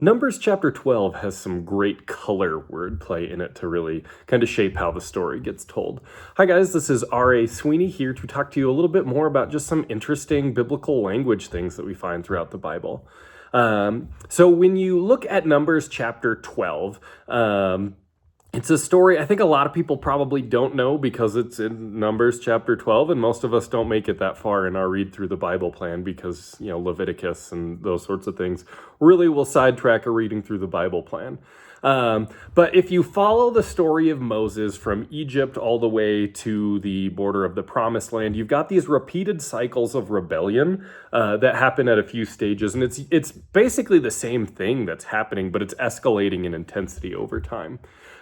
Numbers chapter 12 has some great color wordplay in it to really kind of shape how the story gets told. Hi guys, this is R.A. Sweeney here to talk to you a little bit more about just some interesting biblical language things that we find throughout the Bible. So when you look at Numbers chapter 12, it's a story I think a lot of people probably don't know because it's in Numbers chapter 12, and most of us don't make it that far in our read through the Bible plan because, Leviticus and those sorts of things really will sidetrack a reading through the Bible plan. But if you follow the story of Moses from Egypt all the way to the border of the Promised Land, you've got these repeated cycles of rebellion that happen at a few stages, and it's basically the same thing that's happening, but it's escalating in intensity over time.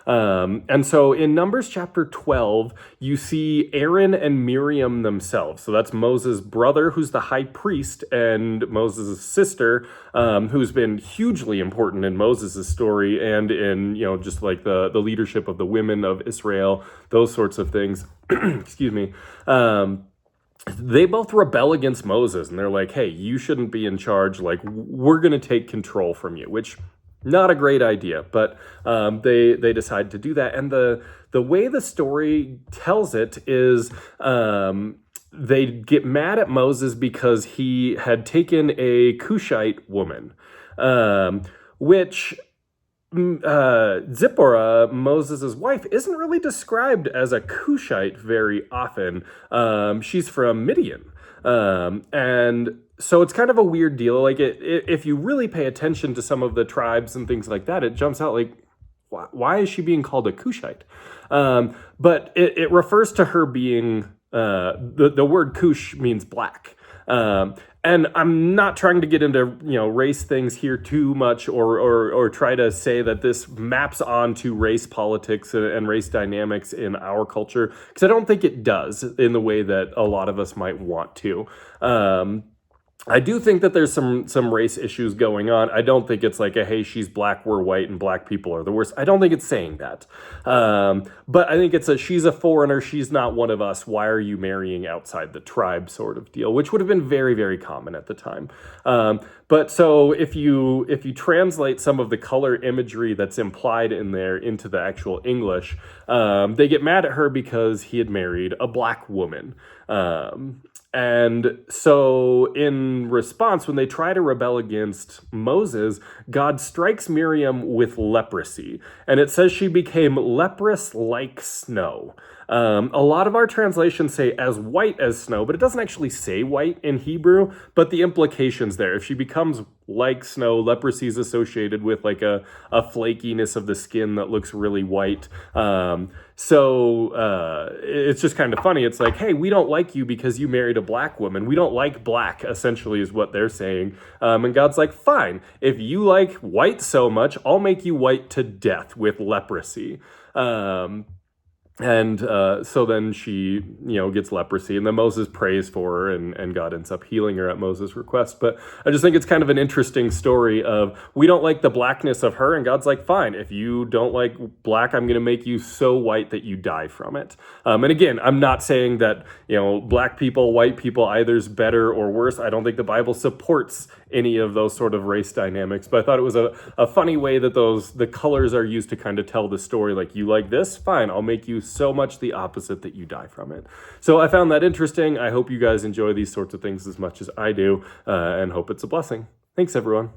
And so in Numbers chapter 12, you see Aaron and Miriam themselves. So that's Moses' brother, who's the high priest, and Moses' sister, who's been hugely important in Moses' story and in, just like the leadership of the women of Israel, those sorts of things. Excuse me. They both rebel against Moses, and they're like, hey, you shouldn't be in charge. Like, we're going to take control from you, which not a great idea, but they decide to do that. And the way the story tells it is they get mad at Moses because he had taken a Cushite woman, which Zipporah, Moses' wife, isn't really described as a Cushite very often. She's from Midian. And so it's kind of a weird deal. Like if you really pay attention to some of the tribes and things like that, it jumps out like, why is she being called a Cushite? But it refers to her being, the word Cush means black. And I'm not trying to get into, race things here too much or try to say that this maps onto race politics and race dynamics in our culture, because I don't think it does in the way that a lot of us might want to. I do think that there's some race issues going on. I don't think it's like hey, she's black, we're white, and black people are the worst. I don't think it's saying that. But I think it's she's a foreigner, she's not one of us, why are you marrying outside the tribe sort of deal, which would have been very, very common at the time. But so if you translate some of the color imagery that's implied in there into the actual English, they get mad at her because he had married a black woman. And so in response, when they try to rebel against Moses, God strikes Miriam with leprosy. And it says she became leprous like snow. A lot of our translations say as white as snow, but it doesn't actually say white in Hebrew, but the implication's there. If she becomes like snow, leprosy is associated with like a flakiness of the skin that looks really white. So it's just kind of funny. It's like, hey, we don't like you because you married a black woman. We don't like black, essentially, is what they're saying. And God's like, fine, if you like white so much, I'll make you white to death with leprosy. And so then she, gets leprosy, and then Moses prays for her, and God ends up healing her at Moses' request. But I just think it's kind of an interesting story of, we don't like the blackness of her, and God's like, fine, if you don't like black, I'm going to make you so white that you die from it. And again, I'm not saying that, black people, white people, either's better or worse. I don't think the Bible supports any of those sort of race dynamics, but I thought it was a funny way that the colors are used to kind of tell the story. Like, you like this? Fine, I'll make you so much the opposite that you die from it. So I found that interesting. I hope you guys enjoy these sorts of things as much as I do, and hope it's a blessing. Thanks, everyone.